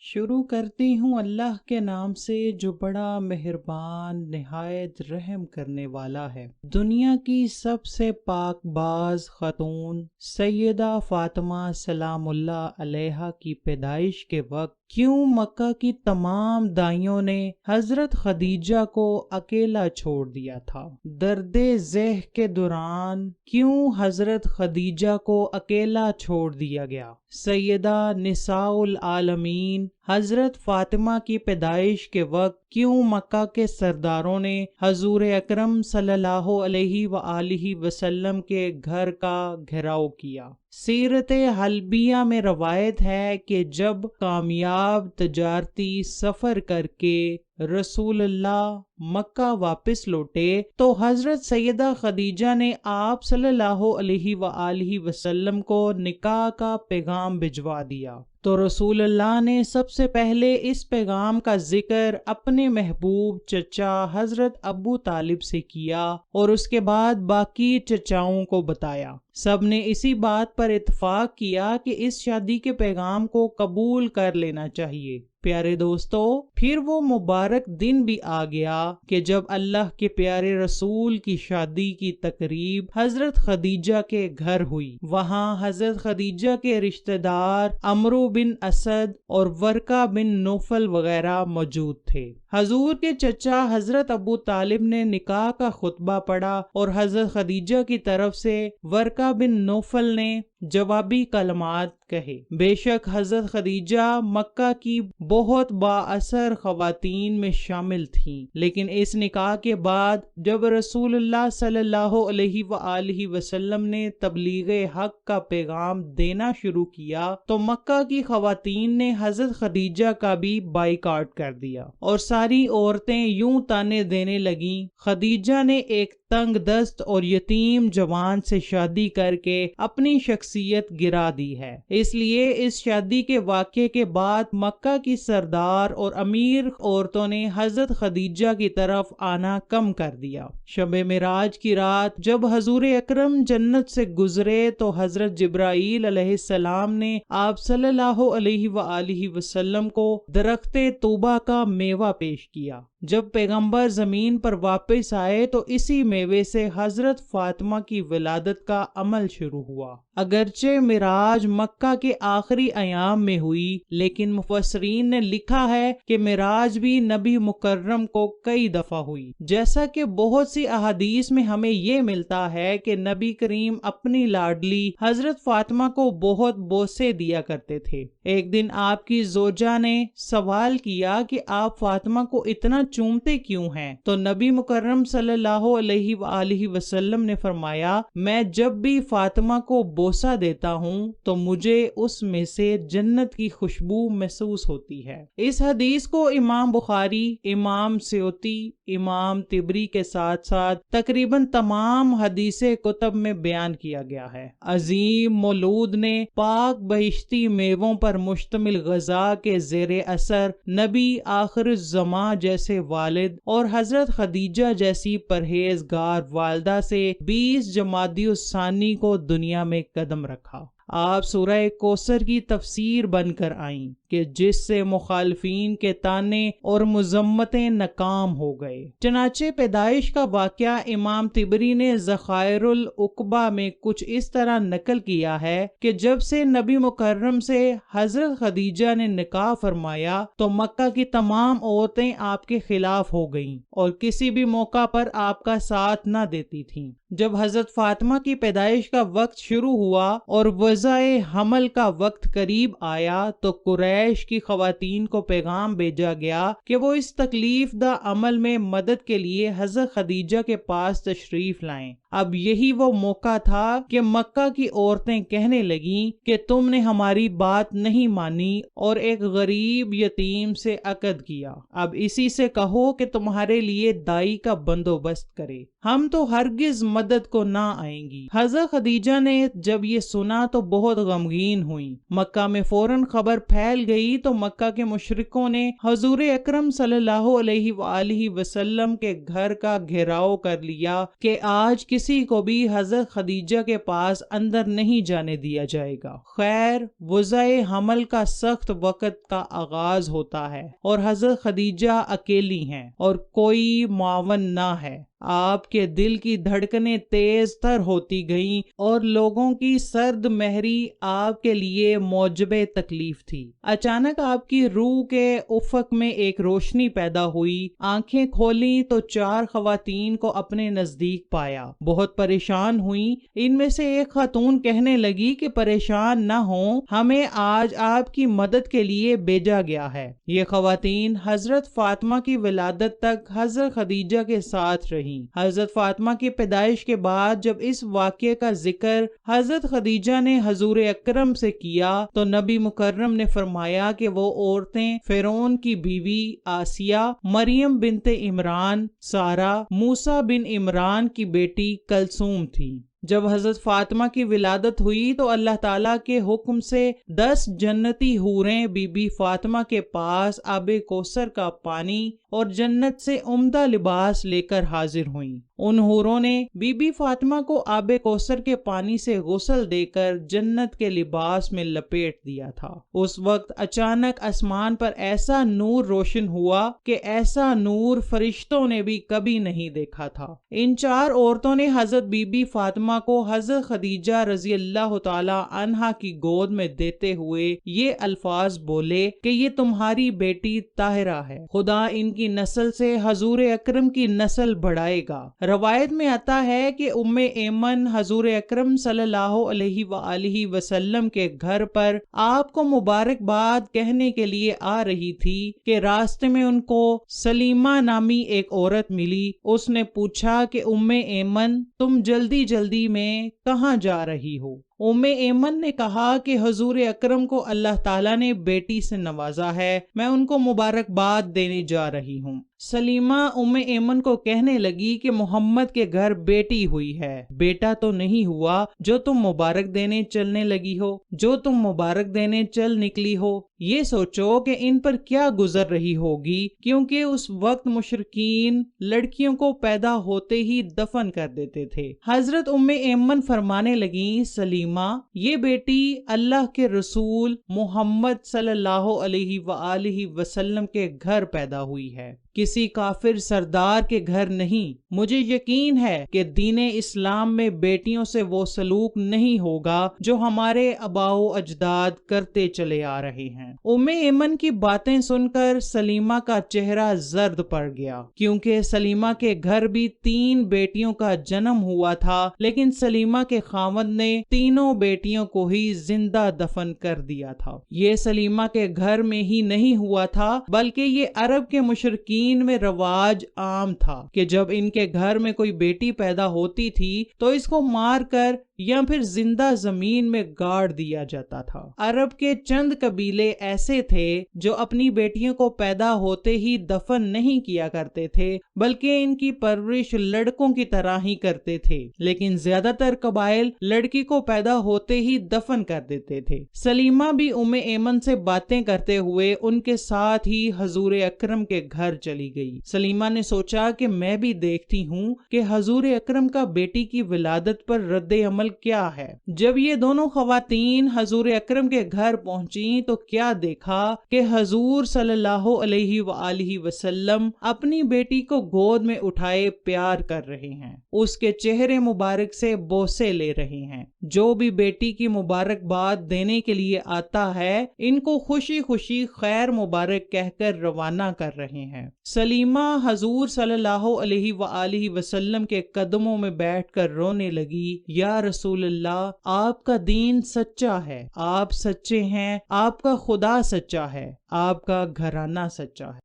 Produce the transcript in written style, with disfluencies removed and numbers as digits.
شروع کرتی ہوں اللہ کے نام سے جو بڑا مہربان نہایت رحم کرنے والا ہے۔ دنیا کی سب سے پاک باز خاتون سیدہ فاطمہ سلام اللہ علیہا کی پیدائش کے وقت کیوں مکہ کی تمام دائیوں نے حضرت خدیجہ کو اکیلا چھوڑ دیا تھا؟ درد ذہ کے دوران کیوں حضرت خدیجہ کو اکیلا چھوڑ دیا گیا؟ سیدہ نساء العالمین حضرت فاطمہ کی پیدائش کے وقت کیوں مکہ کے سرداروں نے حضور اکرم صلی اللہ علیہ وآلہ وسلم کے گھر کا گھیراؤ کیا؟ سیرت حلبیہ میں روایت ہے کہ جب کامیاب تجارتی سفر کر کے رسول اللہ مکہ واپس لوٹے تو حضرت سیدہ خدیجہ نے آپ صلی اللہ علیہ وآلہ وسلم کو نکاح کا پیغام بھجوا دیا، تو رسول اللہ نے سب سے پہلے اس پیغام کا ذکر اپنے محبوب چچا حضرت ابو طالب سے کیا اور اس کے بعد باقی چچاؤں کو بتایا۔ سب نے اسی بات پر اتفاق کیا کہ اس شادی کے پیغام کو قبول کر لینا چاہیے۔ پیارے دوستو، پھر وہ مبارک دن بھی آ گیا کہ جب اللہ کے پیارے رسول کی شادی کی تقریب حضرت خدیجہ کے گھر ہوئی۔ وہاں حضرت خدیجہ کے رشتہ دار عمرو بن اسد اور ورقہ بن نوفل وغیرہ موجود تھے۔ حضور کے چچا حضرت ابو طالب نے نکاح کا خطبہ پڑھا اور حضرت خدیجہ کی طرف سے ورقہ بن نوفل نے جوابی کلمات کہے۔ بے شک حضرت خدیجہ مکہ کی بہت با اثر خواتین میں شامل تھیں، لیکن اس نکاح کے بعد جب رسول اللہ صلی اللہ علیہ وآلہ وسلم نے تبلیغ حق کا پیغام دینا شروع کیا تو مکہ کی خواتین نے حضرت خدیجہ کا بھی بائیکاٹ کر دیا اور ساری عورتیں یوں تانے دینے لگیں، خدیجہ نے ایک تنگ دست اور یتیم جوان سے شادی کر کے اپنی شخصیت گرا دی ہے۔ اس لیے اس شادی کے واقعے کے بعد مکہ کی سردار اور امیر عورتوں نے حضرت خدیجہ کی طرف آنا کم کر دیا۔ شب معراج کی رات جب حضور اکرم جنت سے گزرے تو حضرت جبرائیل علیہ السلام نے آپ صلی اللہ علیہ وآلہ وسلم کو درخت طوبہ کا میوہ پیش کیا۔ جب پیغمبر زمین پر واپس آئے تو اسی میوے سے حضرت فاطمہ کی ولادت کا عمل شروع ہوا۔ اگرچہ معراج مکہ کے آخری ایام میں ہوئی، لیکن مفسرین نے لکھا ہے کہ معراج بھی نبی مکرم کو کئی دفعہ ہوئی، جیسا کہ بہت سی احادیث میں ہمیں یہ ملتا ہے کہ نبی کریم اپنی لاڈلی حضرت فاطمہ کو بہت بوسے دیا کرتے تھے۔ ایک دن آپ کی زوجہ نے سوال کیا کہ آپ فاطمہ کو اتنا چومتے کیوں ہیں؟ تو نبی مکرم صلی اللہ علیہ وآلہ وسلم نے فرمایا، میں جب بھی فاطمہ کو بوسہ دیتا ہوں تو مجھے اس میں سے جنت کی خوشبو محسوس ہوتی ہے۔ اس حدیث کو امام بخاری، امام سیوطی، امام طبری کے ساتھ ساتھ تقریباً تمام حدیث کتب میں بیان کیا گیا ہے۔ عظیم مولود نے پاک بہشتی میووں پر مشتمل غذا کے زیر اثر نبی آخر الزماں جیسے والد اور حضرت خدیجہ جیسی پرہیزگار والدہ سے 20 جمادی الثانی کو دنیا میں قدم رکھا۔ آپ سورہ کوثر کی تفسیر بن کر آئیں کہ جس سے مخالفین کے تانے اور مذمتیں ناکام ہو گئے۔ چنانچہ پیدائش کا واقعہ امام طبری نے ذخائر العقبہ میں کچھ اس طرح نقل کیا ہے کہ جب سے نبی مکرم سے حضرت خدیجہ نے نکاح فرمایا تو مکہ کی تمام عورتیں آپ کے خلاف ہو گئیں اور کسی بھی موقع پر آپ کا ساتھ نہ دیتی تھیں۔ جب حضرت فاطمہ کی پیدائش کا وقت شروع ہوا اور وضع حمل کا وقت قریب آیا تو قریش کی خواتین کو پیغام بھیجا گیا کہ وہ اس تکلیف دہ عمل میں مدد کے لیے حضرت خدیجہ کے پاس تشریف لائیں۔ اب یہی وہ موقع تھا کہ مکہ کی عورتیں کہنے لگیں کہ تم نے ہماری بات نہیں مانی اور ایک غریب یتیم سے عقد کیا، اب اسی سے کہو کہ تمہارے لیے دائی کا بندوبست کرے، ہم تو ہرگز مدد کو نہ آئیں گی۔ حضرت خدیجہ نے جب یہ سنا تو بہت غمگین ہوئیں۔ مکہ میں فوراً خبر پھیل گئی تو مکہ کے مشرکوں نے حضور اکرم صلی اللہ علیہ وآلہ وسلم کے گھر کا گھیراؤ کر لیا کہ آج کسی کسی کو بھی حضرت خدیجہ کے پاس اندر نہیں جانے دیا جائے گا۔ خیر وضع حمل کا سخت وقت کا آغاز ہوتا ہے اور حضرت خدیجہ اکیلی ہیں اور کوئی معاون نہ ہے۔ آپ کے دل کی دھڑکنیں تیز تر ہوتی گئیں اور لوگوں کی سرد مہری آپ کے لیے موجب تکلیف تھی۔ اچانک آپ کی روح کے افق میں ایک روشنی پیدا ہوئی، آنکھیں کھولیں تو 4 خواتین کو اپنے نزدیک پایا۔ بہت پریشان ہوئیں۔ ان میں سے ایک خاتون کہنے لگی کہ پریشان نہ ہوں، ہمیں آج آپ کی مدد کے لیے بھیجا گیا ہے۔ یہ خواتین حضرت فاطمہ کی ولادت تک حضرت خدیجہ کے ساتھ رہیں۔ حضرت فاطمہ کی پیدائش کے بعد جب اس واقعے کا ذکر حضرت خدیجہ نے حضور اکرم سے کیا تو نبی مکرم نے فرمایا کہ وہ عورتیں فرعون کی بیوی آسیہ، مریم بنت عمران، سارہ، موسیٰ بن عمران کی بیٹی کلثوم تھیں۔ جب حضرت فاطمہ کی ولادت ہوئی تو اللہ تعالیٰ کے حکم سے 10 جنتی حوریں بی بی فاطمہ کے پاس آب کوثر کا پانی اور جنت سے عمدہ لباس لے کر حاضر ہوئیں۔ ان حوروں نے بی بی فاطمہ کو آب کوثر کے پانی سے غسل دے کر جنت کے لباس میں لپیٹ دیا تھا۔ اس وقت اچانک آسمان پر ایسا نور روشن ہوا کہ ایسا نور فرشتوں نے بھی کبھی نہیں دیکھا تھا۔ ان 4 عورتوں نے حضرت بی بی فاطمہ کو حضرت خدیجہ رضی اللہ تعالی عنہا کی گود میں دیتے ہوئے یہ الفاظ بولے کہ یہ تمہاری بیٹی طاہرہ ہے، خدا ان کی نسل سے حضور اکرم کی نسل بڑھائے گا۔ روایت میں آتا ہے کہ ام ایمن حضور اکرم صلی اللہ علیہ وآلہ وسلم کے گھر پر آپ کو مبارکباد کہنے کے لیے آ رہی تھی کہ راستے میں ان کو سلیمہ نامی ایک عورت ملی۔ اس نے پوچھا کہ ام ایمن تم جلدی جلدی میں کہاں جا رہی ہو؟ ام ایمن نے کہا کہ حضور اکرم کو اللہ تعالیٰ نے بیٹی سے نوازا ہے، میں ان کو مبارکباد دینے جا رہی ہوں۔ سلیمہ ام ایمن کو کہنے لگی کہ محمد کے گھر بیٹی ہوئی ہے، بیٹا تو نہیں ہوا جو تم مبارک دینے چلنے لگی ہو، جو تم مبارک دینے چل نکلی ہو۔ یہ سوچو کہ ان پر کیا گزر رہی ہوگی، کیونکہ اس وقت مشرکین لڑکیوں کو پیدا ہوتے ہی دفن کر دیتے تھے۔ حضرت ام ایمن فرمانے لگیں سلیمہ یہ بیٹی اللہ کے رسول محمد صلی اللہ علیہ وآلہ وسلم کے گھر پیدا ہوئی ہے، کسی کافر سردار کے گھر نہیں۔ مجھے یقین ہے کہ دین اسلام میں بیٹیوں سے وہ سلوک نہیں ہوگا جو ہمارے آباء و اجداد کرتے چلے آ رہے ہیں۔ ام ایمن کی باتیں سن کر سلیمہ کا چہرہ زرد پڑ گیا، کیونکہ سلیمہ کے گھر بھی 3 بیٹیوں کا جنم ہوا تھا، لیکن سلیمہ کے خاوند نے تینوں بیٹیوں کو ہی زندہ دفن کر دیا تھا۔ یہ سلیمہ کے گھر میں ہی نہیں ہوا تھا، بلکہ یہ عرب کے مشرکین میں رواج عام تھا کہ جب ان کے گھر میں کوئی بیٹی پیدا ہوتی تھی تو اس کو مار کر یا پھر زندہ زمین میں گاڑ دیا جاتا تھا۔ عرب کے چند قبیلے ایسے تھے جو اپنی بیٹیوں کو پیدا ہوتے ہی دفن نہیں کیا کرتے تھے، بلکہ ان کی پرورش لڑکوں کی طرح ہی کرتے تھے، لیکن زیادہ تر قبائل لڑکی کو پیدا ہوتے ہی دفن کر دیتے تھے۔ سلیمہ بھی ام ایمن سے باتیں کرتے ہوئے ان کے ساتھ ہی حضور اکرم کے گھر چلی گئی۔ سلیمہ نے سوچا کہ میں بھی دیکھتی ہوں کہ حضور اکرم کا بیٹی کی ولادت پر رد عمل کیا ہے۔ جب یہ دونوں خواتین حضور اکرم کے گھر پہنچیں تو کیا دیکھا کہ حضور صلی اللہ علیہ وآلہ وسلم اپنی بیٹی کو گود میں اٹھائے پیار کر رہے ہیں، اس کے چہرے مبارک سے بوسے لے رہے ہیں۔ جو بھی بیٹی کی مبارکباد دینے کے لیے آتا ہے ان کو خوشی خوشی خیر مبارک کہہ کر روانہ کر رہے ہیں۔ سلیمہ حضور صلی اللہ علیہ وآلہ وسلم کے قدموں میں بیٹھ کر رونے لگی، یا رسول اللہ آپ کا دین سچا ہے، آپ سچے ہیں، آپ کا خدا سچا ہے، آپ کا گھرانہ سچا ہے۔